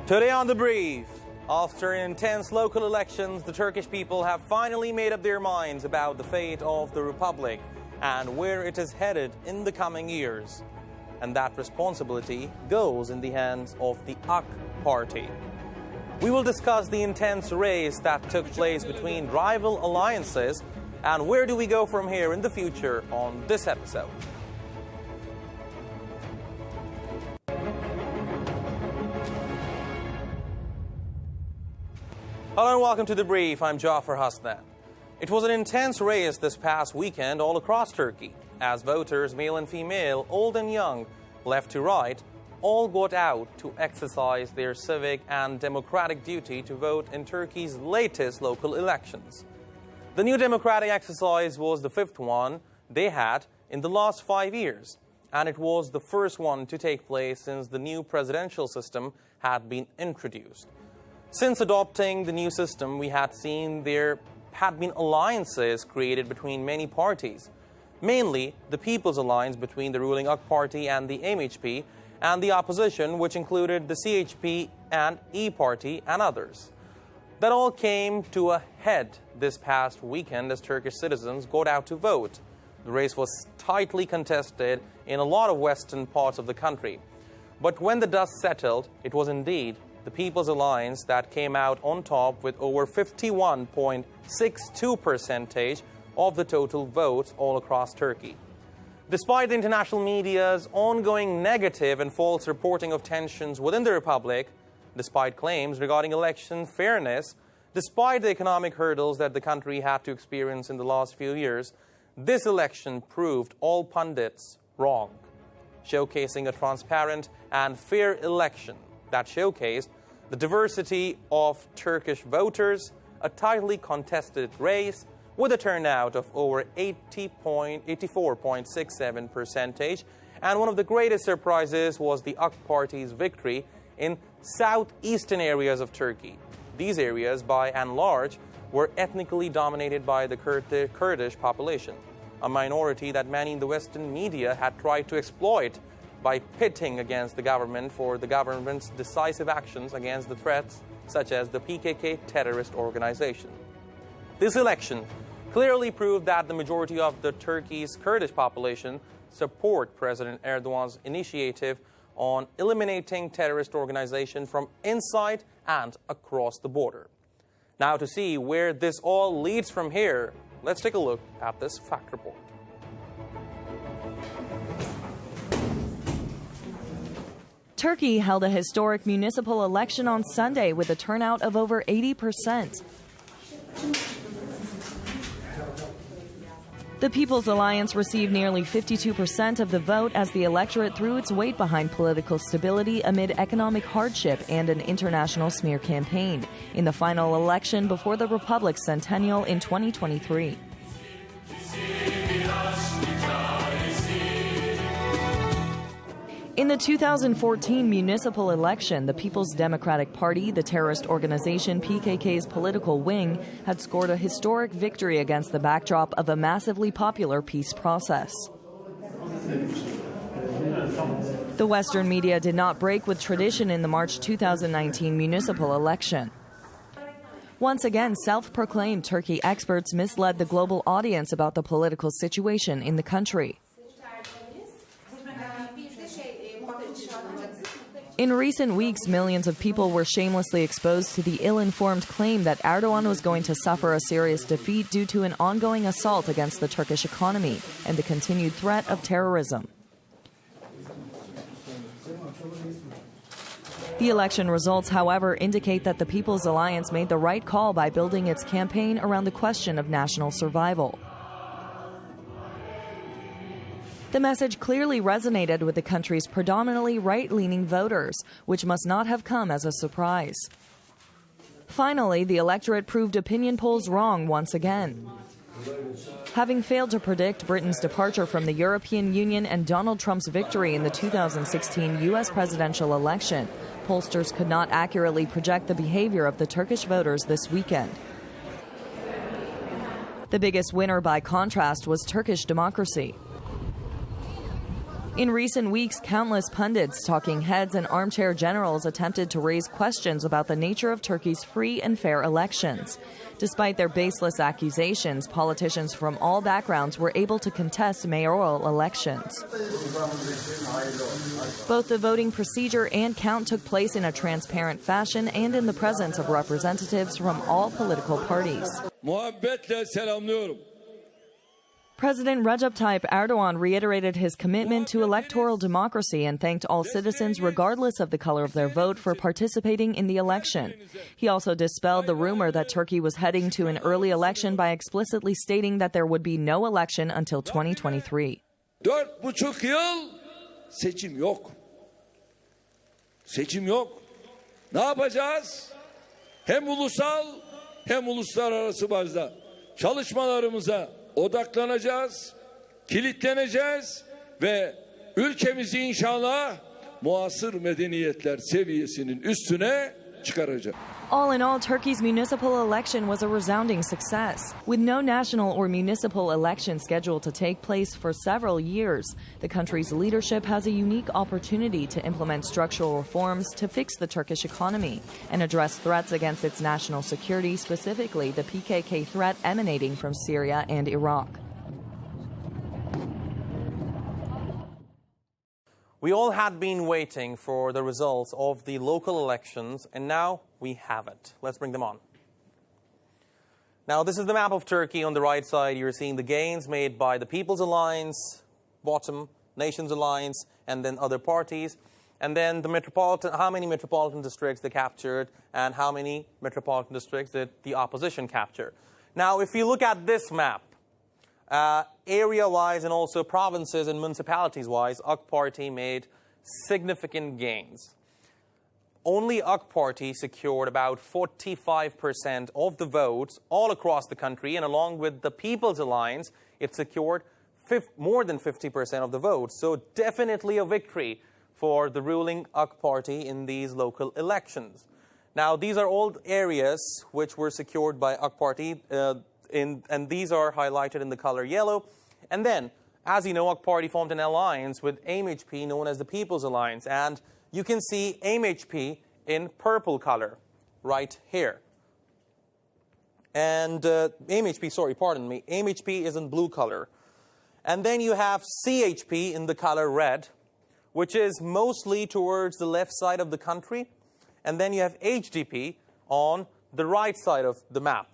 Today on The Brief, after intense local elections, the Turkish people have finally made up their minds about the fate of the republic and where it is headed in the coming years. And that responsibility goes in the hands of the AK party. We will discuss the intense race that took place between rival alliances and where do we go from here in the future on this episode. Hello and welcome to The Brief. I'm Jaffar Hasnain. It was an intense race this past weekend all across Turkey, as voters, male and female, old and young, left to right, all got out to exercise their civic and democratic duty to vote in Turkey's latest local elections. The new democratic exercise was the fifth one they had in the last 5 years, and it was the first one to take place since the new presidential system had been introduced. Since adopting the new system, we had seen there had been alliances created between many parties, mainly the People's Alliance between the ruling AK party and the MHP, and the opposition, which included the CHP and E party and others. That all came to a head this past weekend as Turkish citizens got out to vote. The race was tightly contested in a lot of western parts of the country. But when the dust settled, it was indeed the People's Alliance that came out on top with over 51.62% of the total votes all across Turkey. Despite the international media's ongoing negative and false reporting of tensions within the republic, despite claims regarding election fairness, despite the economic hurdles that the country had to experience in the last few years, this election proved all pundits wrong, showcasing a transparent and fair election that showcased the diversity of Turkish voters, a tightly contested race with a turnout of over 84.67%, and one of the greatest surprises was the AK party's victory in southeastern areas of Turkey. These areas, by and large, were ethnically dominated by the Kurdish population, a minority that many in the Western media had tried to exploit by pitting against the government for the government's decisive actions against the threats such as the PKK terrorist organization. This election clearly proved that the majority of the Turkey's Kurdish population support President Erdogan's initiative on eliminating terrorist organization from inside and across the border. Now, to see where this all leads from here, let's take a look at this fact report. Turkey held a historic municipal election on Sunday with a turnout of over 80%. The People's Alliance received nearly 52% of the vote as the electorate threw its weight behind political stability amid economic hardship and an international smear campaign in the final election before the Republic's centennial in 2023. In the 2014 municipal election, the People's Democratic Party, the terrorist organization PKK's political wing, had scored a historic victory against the backdrop of a massively popular peace process. The Western media did not break with tradition in the March 2019 municipal election. Once again, self-proclaimed Turkey experts misled the global audience about the political situation in the country. In recent weeks, millions of people were shamelessly exposed to the ill-informed claim that Erdogan was going to suffer a serious defeat due to an ongoing assault against the Turkish economy and the continued threat of terrorism. The election results, however, indicate that the People's Alliance made the right call by building its campaign around the question of national survival. The message clearly resonated with the country's predominantly right-leaning voters, which must not have come as a surprise. Finally, the electorate proved opinion polls wrong once again. Having failed to predict Britain's departure from the European Union and Donald Trump's victory in the 2016 U.S. presidential election, pollsters could not accurately project the behavior of the Turkish voters this weekend. The biggest winner, by contrast, was Turkish democracy. In recent weeks, countless pundits, talking heads, and armchair generals attempted to raise questions about the nature of Turkey's free and fair elections. Despite their baseless accusations, politicians from all backgrounds were able to contest mayoral elections. Both the voting procedure and count took place in a transparent fashion and in the presence of representatives from all political parties. Muhabbetle selamlıyorum. President Recep Tayyip Erdogan reiterated his commitment to electoral democracy and thanked all citizens, regardless of the color of their vote, for participating in the election. He also dispelled the rumor that Turkey was heading to an early election by explicitly stating that there would be no election until 2023. 4,5 yıl seçim yok. Seçim yok. Ne yapacağız? Hem ulusal hem uluslararası bazda çalışmalarımıza odaklanacağız, kilitleneceğiz ve ülkemizi inşallah muasır medeniyetler seviyesinin üstüne çıkaracağız. All in all, Turkey's municipal election was a resounding success. With no national or municipal election scheduled to take place for several years, the country's leadership has a unique opportunity to implement structural reforms to fix the Turkish economy and address threats against its national security, specifically the PKK threat emanating from Syria and Iraq. We all had been waiting for the results of the local elections, and now we have it. Let's bring them on. Now, this is the map of Turkey. On the right side, you're seeing the gains made by the People's Alliance, bottom, Nations Alliance, and then other parties. And then the how many metropolitan districts they captured, and how many metropolitan districts did the opposition capture. Now, if you look at this map, area-wise and also provinces and municipalities-wise, AK Party made significant gains. Only AK Party secured about 45% of the votes all across the country, and along with the People's Alliance, it secured more than 50% of the votes. So definitely a victory for the ruling AK Party in these local elections. Now, these are all areas which were secured by AK Party, and these are highlighted in the color yellow. And then, as you know, AK Party formed an alliance with AMHP, known as the People's Alliance. And you can see AMHP in purple color right here. And AMHP is in blue color. And then you have CHP in the color red, which is mostly towards the left side of the country. And then you have HDP on the right side of the map.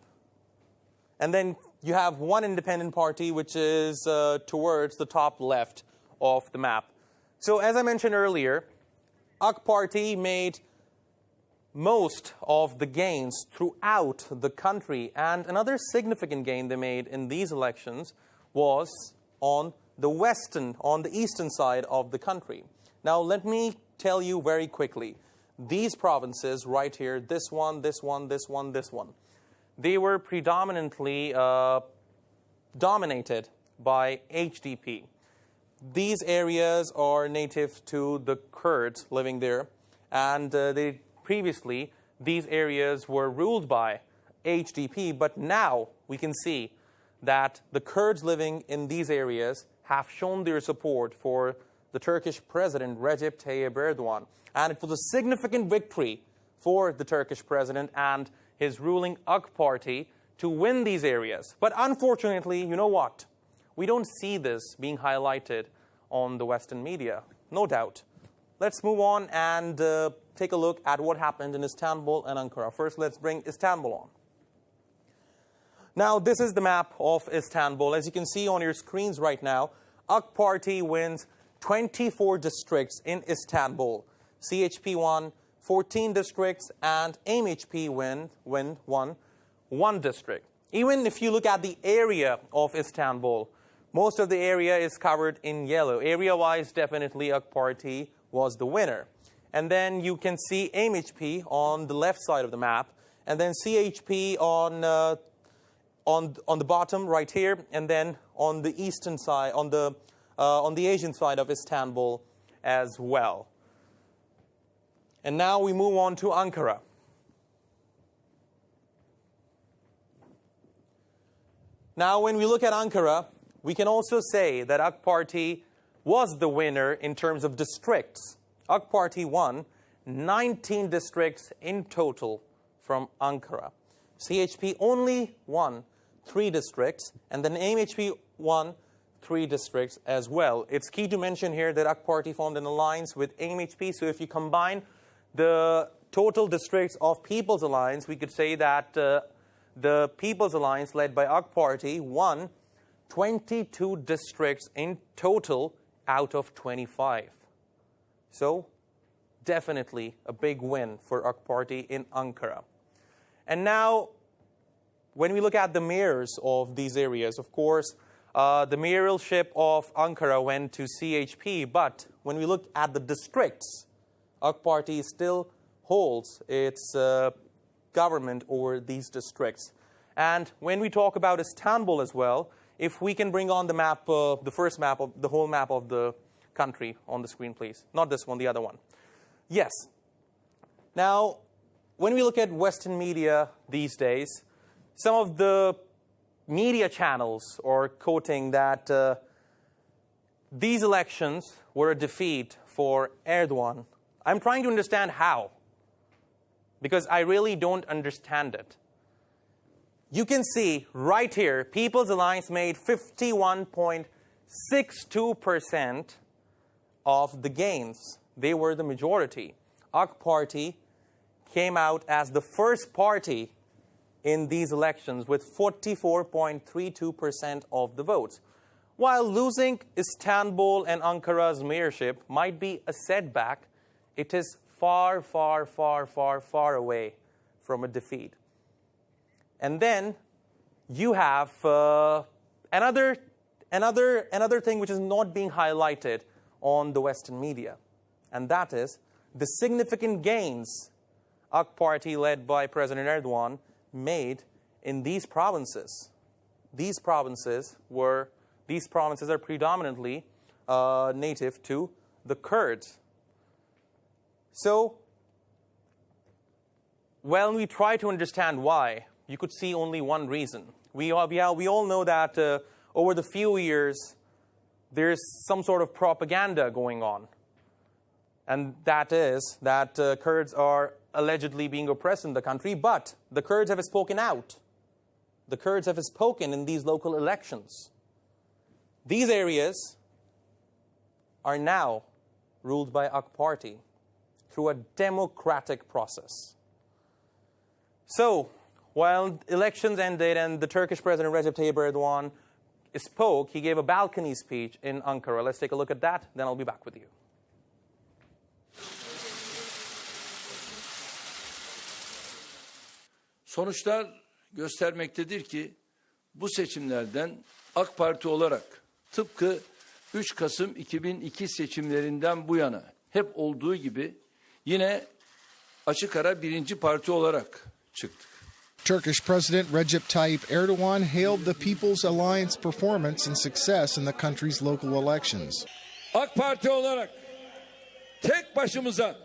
And then you have one independent party, which is towards the top left of the map. So as I mentioned earlier, AK Party made most of the gains throughout the country. And another significant gain they made in these elections was on the eastern side of the country. Now, let me tell you very quickly. These provinces right here, this one, this one, this one, this one, they were predominantly dominated by HDP. These areas are native to the Kurds living there, and previously these areas were ruled by HDP, but now we can see that the Kurds living in these areas have shown their support for the Turkish President Recep Tayyip Erdogan, and it was a significant victory for the Turkish president and his ruling AK Party to win these areas. But unfortunately, you know what? We don't see this being highlighted on the Western media, no doubt. Let's move on and take a look at what happened in Istanbul and Ankara. First, let's bring Istanbul on. Now, this is the map of Istanbul. As you can see on your screens right now, AK Party wins 24 districts in Istanbul. CHP won 14 districts, and AMHP won one district. Even if you look at the area of Istanbul, most of the area is covered in yellow. Area-wise, definitely AK Party was the winner. And then you can see AMHP on the left side of the map, and then CHP on the bottom right here, and then on the eastern side, on the Asian side of Istanbul as well. And now we move on to Ankara. Now, when we look at Ankara, we can also say that AK Party was the winner in terms of districts. AK Party won 19 districts in total from Ankara. CHP only won 3 districts, and then MHP won 3 districts as well. It's key to mention here that AK Party formed an alliance with MHP, so if you combine the total districts of People's Alliance, we could say that the People's Alliance, led by AK Party, won 22 districts in total out of 25. So, definitely a big win for AK Party in Ankara. And now, when we look at the mayors of these areas, of course, the mayoralship of Ankara went to CHP, but when we look at the districts, AK Party still holds its government over these districts. And when we talk about Istanbul as well, if we can bring on the map, the first map, of the whole map of the country on the screen, please. Not this one, the other one. Yes. Now, when we look at Western media these days, some of the media channels are quoting that these elections were a defeat for Erdogan. I'm trying to understand how, because I really don't understand it. You can see right here, People's Alliance made 51.62% of the gains. They were the majority. AK Party came out as the first party in these elections with 44.32% of the votes. While losing Istanbul and Ankara's mayorship might be a setback, it is far, far, far, far, far away from a defeat. And then you have another thing which is not being highlighted on the Western media, and that is the significant gains AK Party, led by President Erdogan, made in these provinces. These provinces are predominantly native to the Kurds. So, when we try to understand why, you could see only one reason. We all know that over the few years, there's some sort of propaganda going on. And that is that Kurds are allegedly being oppressed in the country, but the Kurds have spoken out. The Kurds have spoken in these local elections. These areas are now ruled by AK Party through a democratic process. So, while elections ended and the Turkish President Recep Tayyip Erdogan spoke, he gave a balcony speech in Ankara. Let's take a look at that, then I'll be back with you. Sonuçlar göstermektedir ki bu seçimlerden AK Parti olarak tıpkı 3 Kasım 2002 seçimlerinden bu yana hep olduğu gibi yine açık ara birinci parti olarak çıktık. Turkish President Recep Tayyip Erdogan hailed the People's Alliance performance and success in the country's local elections. AK Parti olarak tek başımıza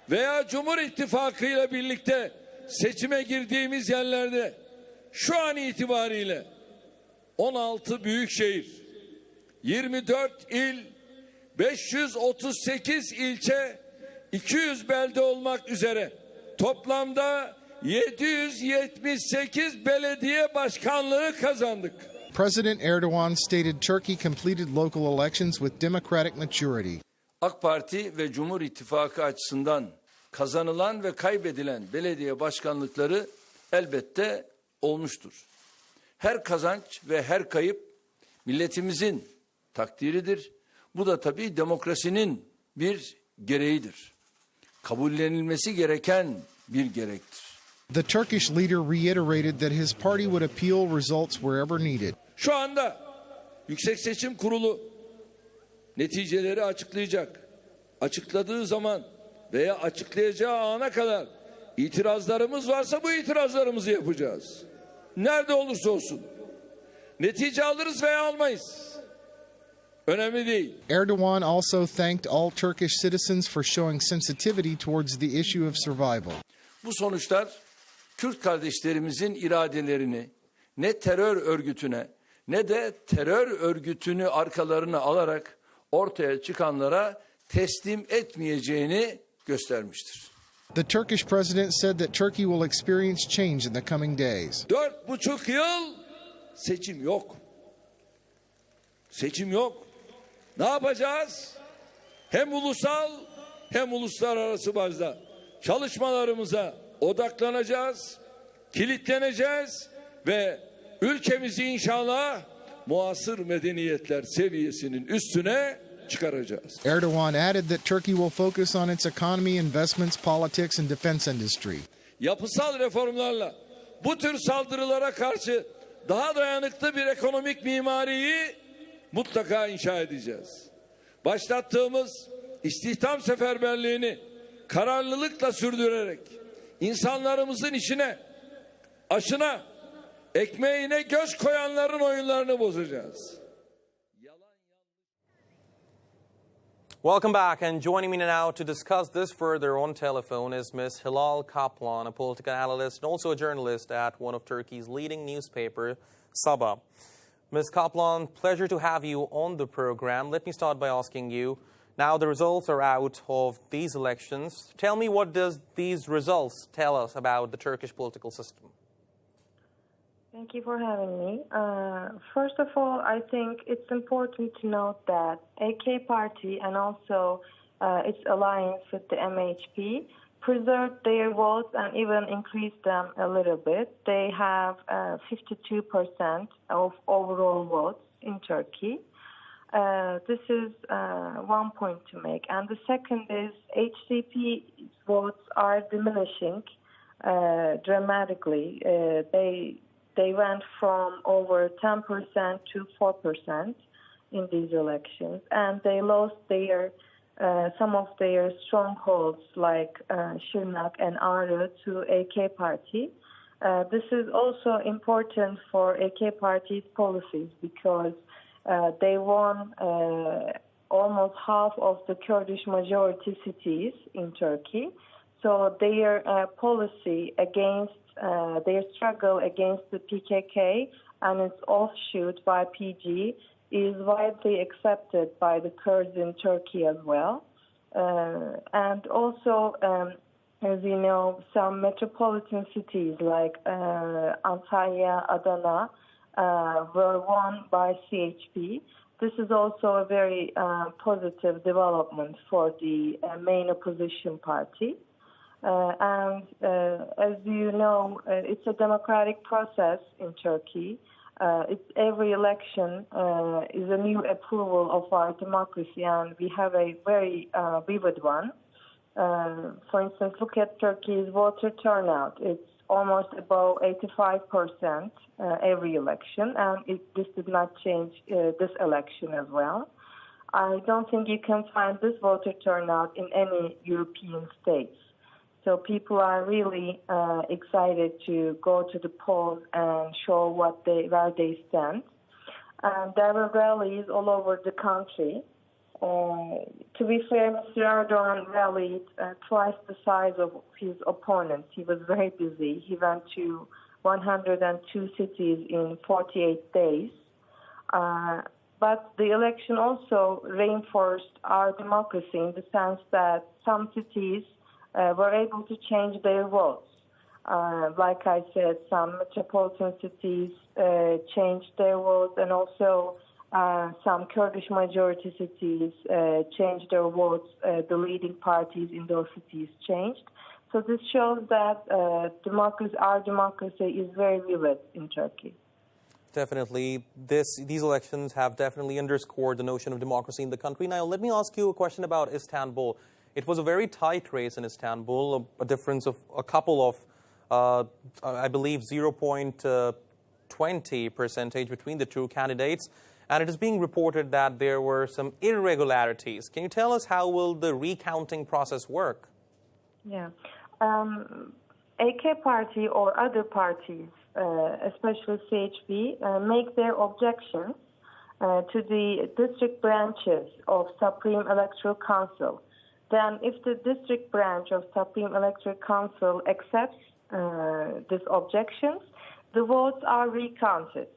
veya Cumhur İttifakı ile birlikte seçime girdiğimiz yerlerde şu an itibariyle 16 büyükşehir, 24 il, 538 ilçe, 200 belde olmak üzere toplamda 778 belediye başkanlığı kazandık. President Erdogan stated Turkey completed local elections with democratic maturity. AK Parti ve Cumhur İttifakı açısından kazanılan ve kaybedilen belediye başkanlıkları elbette olmuştur. Her kazanç ve her kayıp milletimizin takdiridir. Bu da tabii demokrasinin bir gereğidir. Kabullenilmesi gereken bir gerektir. The Turkish leader reiterated that his party would appeal results wherever needed. Şu anda Yüksek Seçim Kurulu neticeleri açıklayacak. Açıkladığı zaman veya açıklayacağı ana kadar itirazlarımız varsa bu itirazlarımızı yapacağız. Nerede olursa olsun. Netice alırız veya almayız. Önemli değil. Erdogan also thanked all Turkish citizens for showing sensitivity towards the issue of survival. Bu sonuçlar Kürt kardeşlerimizin iradelerini ne terör örgütüne ne de terör örgütünü arkalarına alarak ortaya çıkanlara teslim etmeyeceğini göstermiştir. The Turkish president said that Turkey will experience change in the coming days. 4,5 yıl seçim yok. Seçim yok. Ne yapacağız? Hem ulusal hem uluslararası bazda çalışmalarımıza odaklanacağız, kilitleneceğiz ve ülkemizi inşallah muasır medeniyetler seviyesinin üstüne çıkaracağız. Erdogan added that Turkey will focus on its economy, investments, politics, and defense industry. Yapısal reformlarla bu tür saldırılara karşı daha dayanıklı bir ekonomik mimariyi mutlaka inşa edeceğiz. Başlattığımız istihdam seferberliğini kararlılıkla sürdürerek insanlarımızın işine, aşına, ekmeğine göz koyanların oyunlarını bozacağız. Welcome back, and joining me now to discuss this further on telephone is Ms. Hilal Kaplan, a political analyst and also a journalist at one of Turkey's leading newspaper, Sabah. Ms. Kaplan, pleasure to have you on the program. Let me start by asking you, now the results are out of these elections. Tell me, what does these results tell us about the Turkish political system? Thank you for having me. First of all, I think it's important to note that AK Party and also its alliance with the MHP preserved their votes and even increased them a little bit. They have 52% of overall votes in Turkey. This is one point to make. And the second is HDP's votes are diminishing dramatically. They went from over 10% to 4% in these elections, and they lost their some of their strongholds like Şırnak and Ağrı to AK Party. This is also important for AK Party's policies because they won almost half of the Kurdish majority cities in Turkey. So their policy against their struggle against the PKK and its offshoot YPG is widely accepted by the Kurds in Turkey as well. And also, as you know, some metropolitan cities like Antalya, Adana were won by CHP. This is also a very positive development for the main opposition party. And as you know, it's a democratic process in Turkey. It's every election is a new approval of our democracy, and we have a very vivid one. For instance, look at Turkey's voter turnout. It's almost above 85% every election, and this did not change this election as well. I don't think you can find this voter turnout in any European states. So people are really excited to go to the polls and show where they stand. And there were rallies all over the country. To be fair, Mr. Erdogan rallied twice the size of his opponents. He was very busy. He went to 102 cities in 48 days. But the election also reinforced our democracy in the sense that some cities were able to change their votes. Like I said, some metropolitan cities changed their votes, and also some Kurdish majority cities changed their votes. The leading parties in those cities changed. So this shows that our democracy is very vivid in Turkey. Definitely. These elections have definitely underscored the notion of democracy in the country. Now, let me ask you a question about Istanbul. It was a very tight race in Istanbul, a difference of a couple of, I believe, 0.20% between the two candidates. And it is being reported that there were some irregularities. Can you tell us how will the recounting process work? Yeah. AK Party or other parties, especially CHP, make their objections to the district branches of Supreme Electoral Council. Then if the district branch of Supreme Electoral Council accepts these objections, the votes are recounted.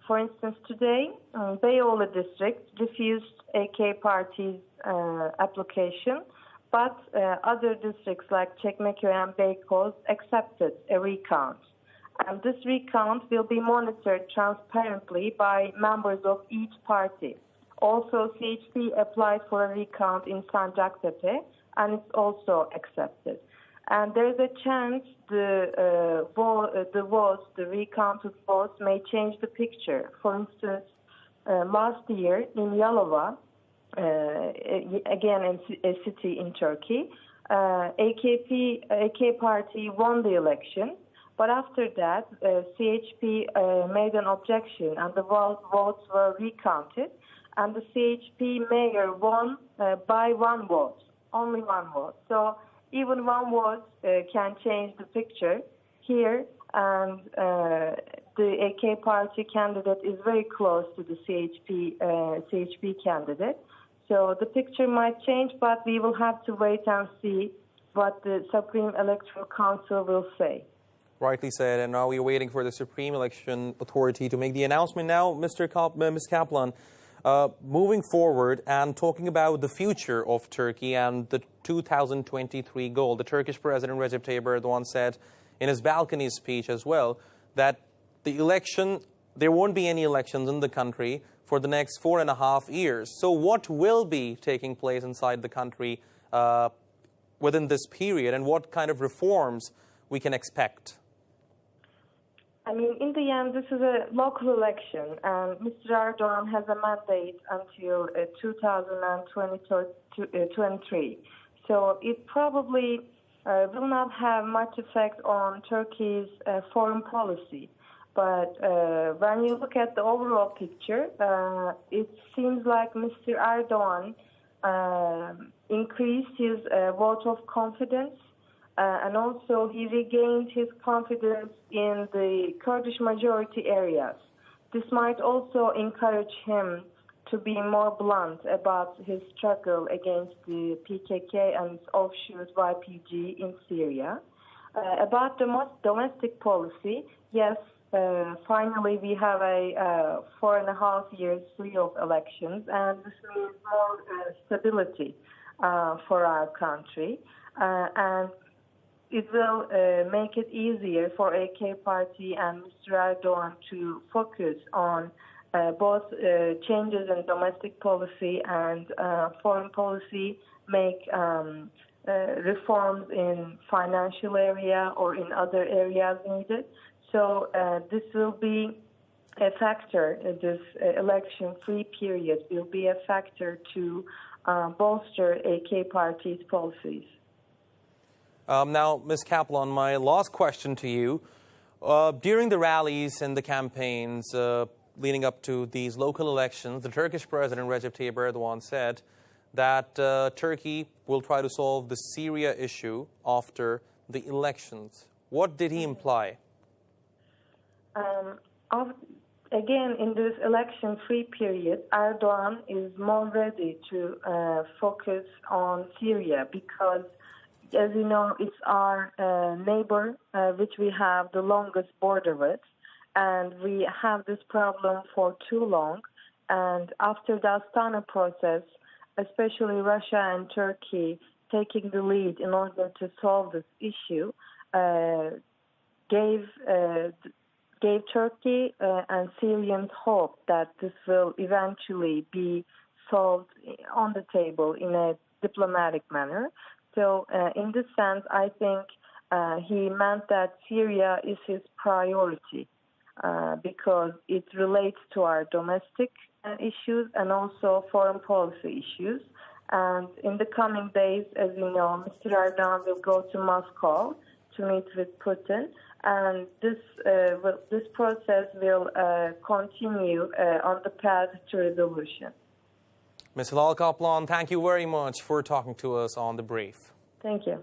For instance, today, Beyoğlu district refused AK Party's application, but other districts like Çekmeköy and Beykoz accepted a recount. And this recount will be monitored transparently by members of each party. Also, CHP applied for a recount in Sancaktepe, and it's also accepted. And there's a chance the recounted votes may change the picture. For instance, last year in Yalova, again a city in Turkey, AK Party won the election, but after that, CHP made an objection, and the votes were recounted, and the CHP mayor won by one vote, only one vote. So even one vote can change the picture here, and the AK Party candidate is very close to the CHP candidate. So the picture might change, but we will have to wait and see what the Supreme Electoral Council will say. Rightly said, and now we're waiting for the Supreme Election Authority to make the announcement. Now, Ms. Kaplan, moving forward and talking about the future of Turkey and the 2023 goal, the Turkish President Recep Tayyip Erdogan said in his balcony speech as well that there won't be any elections in the country for the next 4.5 years. So what will be taking place inside the country within this period, and what kind of reforms we can expect? I mean, in the end, this is a local election, and Mr. Erdogan has a mandate until 2023. So it probably will not have much effect on Turkey's foreign policy. But when you look at the overall picture, it seems like Mr. Erdogan increased his vote of confidence, and also he regained his confidence in the Kurdish majority areas. This might also encourage him to be more blunt about his struggle against the PKK and its offshoot YPG in Syria. About the domestic policy, yes, finally we have a 4.5 years free of elections, and this means more stability for our country. And it will make it easier for AK Party and Mr. Erdogan to focus on both changes in domestic policy and foreign policy, make reforms in financial area or in other areas needed. So this will be a factor, this election-free period will be a factor to bolster AK Party's policies. Now, Ms. Kaplan, my last question to you. During the rallies and the campaigns leading up to these local elections, the Turkish President Recep Tayyip Erdogan said that Turkey will try to solve the Syria issue after the elections. What did he imply? Again, in this election-free period, Erdogan is more ready to focus on Syria because, as you know, it's our neighbor which we have the longest border with, and we have this problem for too long. And after the Astana process, especially Russia and Turkey taking the lead in order to solve this issue, gave Turkey and Syrians hope that this will eventually be solved on the table in a diplomatic manner. So in this sense, I think he meant that Syria is his priority because it relates to our domestic issues and also foreign policy issues. And in the coming days, as you know, Mr. Erdogan will go to Moscow to meet with Putin. And this process will continue on the path to resolution. Ms. Hilal Kaplan, thank you very much for talking to us on The Brief. Thank you.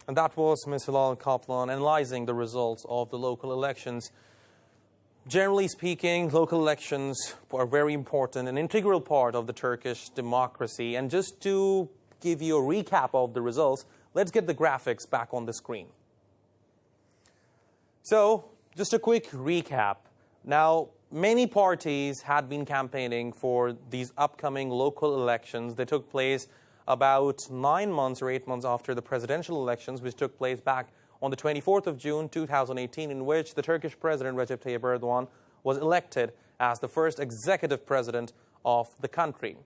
And that was Ms. Hilal Kaplan analyzing the results of the local elections. Generally speaking, local elections are very important, an integral part of the Turkish democracy. And just to give you a recap of the results, let's get the graphics back on the screen. So, just a quick recap. Now, many parties had been campaigning for these upcoming local elections. They took place about 9 months or 8 months after the presidential elections, which took place back on the 24th of June 2018, in which the Turkish President Recep Tayyip Erdogan was elected as the first executive president of the country.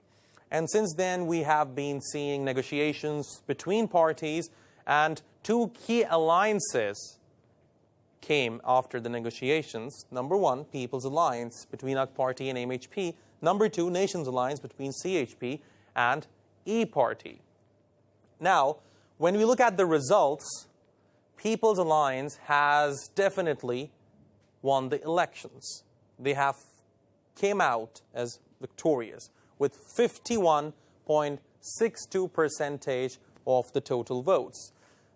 And since then, we have been seeing negotiations between parties, and two key alliances came after the negotiations. Number one, People's Alliance between AK Party and MHP. Number two, Nations Alliance between CHP and E Party. Now, when we look at the results, People's Alliance has definitely won the elections. They have came out as victorious with 51.62% of the total votes.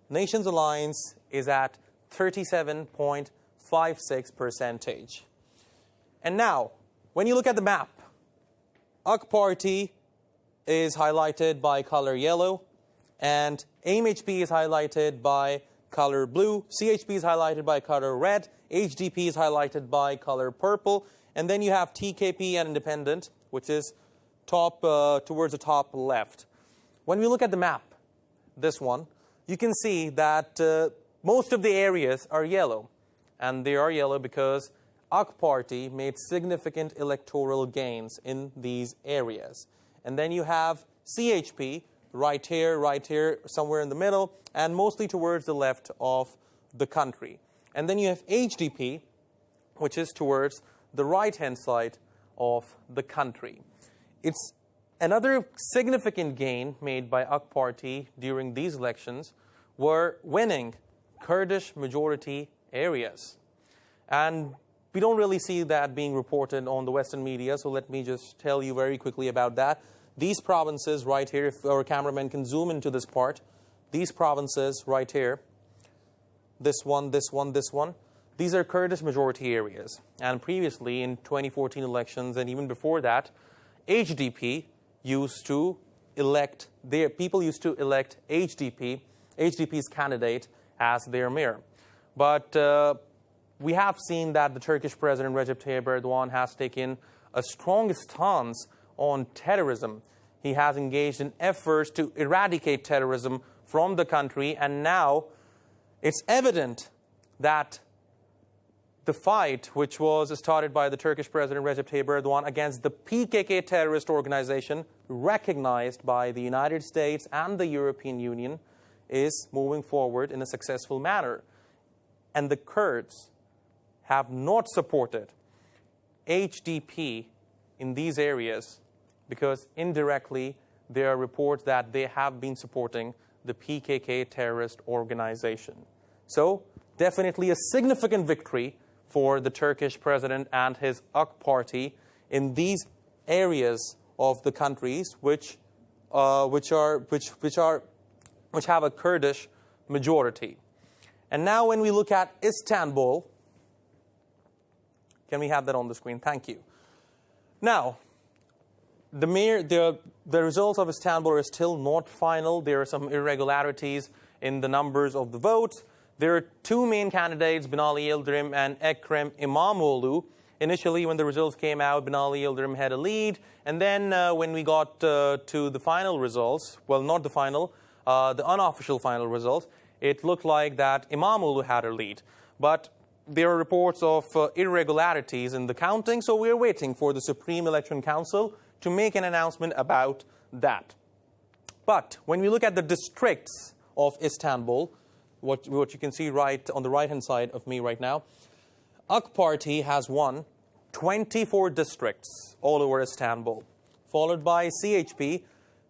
Nations Alliance is at 37.56%. And now, when you look at the map, AK Party is highlighted by color yellow, and MHP is highlighted by color blue, CHP is highlighted by color red, HDP is highlighted by color purple, and then you have TKP and Independent, which is towards the top left. When we look at the map, this one, you can see that most of the areas are yellow. And they are yellow because AK Party made significant electoral gains in these areas. And then you have CHP, right here, somewhere in the middle, and mostly towards the left of the country. And then you have HDP, which is towards the right-hand side of the country. It's another significant gain made by AK Party during these elections were winning Kurdish majority areas. And we don't really see that being reported on the Western media, so let me just tell you very quickly about that. These provinces right here, if our cameraman can zoom into this part, these provinces right here, this one, these are Kurdish majority areas. And previously in 2014 elections and even before that, HDP used to elect, people used to elect HDP's candidate as their mayor. But we have seen that the Turkish President Recep Tayyip Erdogan has taken a strong stance on terrorism. He has engaged in efforts to eradicate terrorism from the country, and now it's evident that the fight, which was started by the Turkish President Recep Tayyip Erdogan against the PKK terrorist organization, recognized by the United States and the European Union, is moving forward in a successful manner. And the Kurds have not supported HDP in these areas because indirectly there are reports that they have been supporting the PKK terrorist organization. So definitely a significant victory for the Turkish president and his AK Party in these areas of the countries which have a Kurdish majority. And now when we look at Istanbul, can we have that on the screen? Thank you. Now, the results of Istanbul are still not final. There are some irregularities in the numbers of the votes. There are two main candidates, Binali Yildirim and Ekrem İmamoğlu. Initially, when the results came out, Binali Yildirim had a lead. And then when we got to the final results, well, not the final, the unofficial final results, it looked like that İmamoğlu had a lead. But there are reports of irregularities in the counting, so we're waiting for the Supreme Election Council to make an announcement about that. But when we look at the districts of Istanbul, what you can see right on the right-hand side of me right now, AK Party has won 24 districts all over Istanbul, followed by CHP,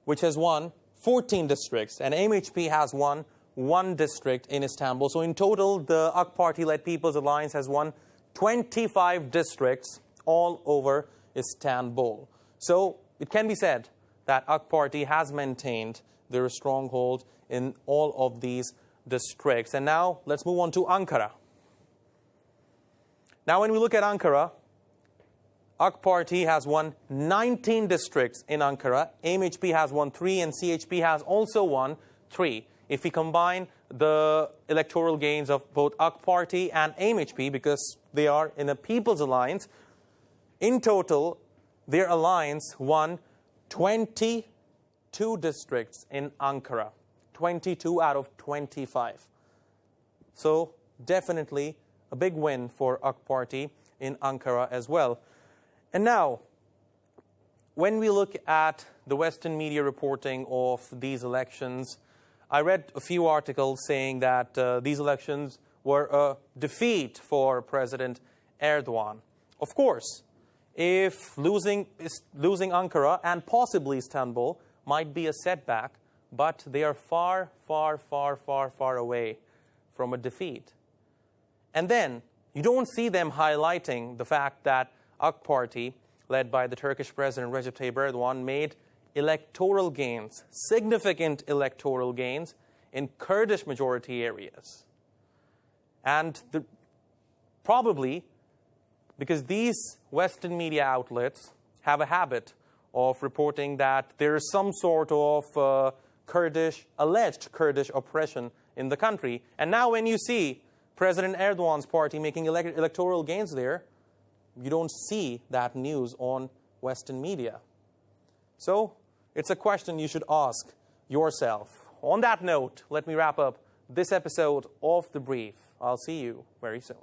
which has won 14 districts, and MHP has won 1 district in Istanbul. So in total, the AK Party-led People's Alliance has won 25 districts all over Istanbul. So it can be said that AK Party has maintained their stronghold in all of these districts. And now let's move on to Ankara. Now when we look at Ankara, AK Party has won 19 districts in Ankara. MHP has won 3 and CHP has also won 3. If we combine the electoral gains of both AK Party and MHP, because they are in a People's Alliance, In total, their alliance won 22 districts in Ankara, 22 out of 25. So definitely a big win for AK Party in Ankara as well. And now, when we look at the Western media reporting of these elections, I read a few articles saying that these elections were a defeat for President Erdogan. Of course, if losing Ankara and possibly Istanbul might be a setback, but they are far, far, far, far, far away from a defeat. And then you don't see them highlighting the fact that AK Party, led by the Turkish President Recep Tayyip Erdogan, made electoral gains, significant electoral gains in Kurdish majority areas. And probably because these Western media outlets have a habit of reporting that there is some sort of alleged Kurdish oppression in the country. And now when you see President Erdogan's party making electoral gains there, you don't see that news on Western media. So it's a question you should ask yourself. On that note, let me wrap up this episode of The Brief. I'll see you very soon.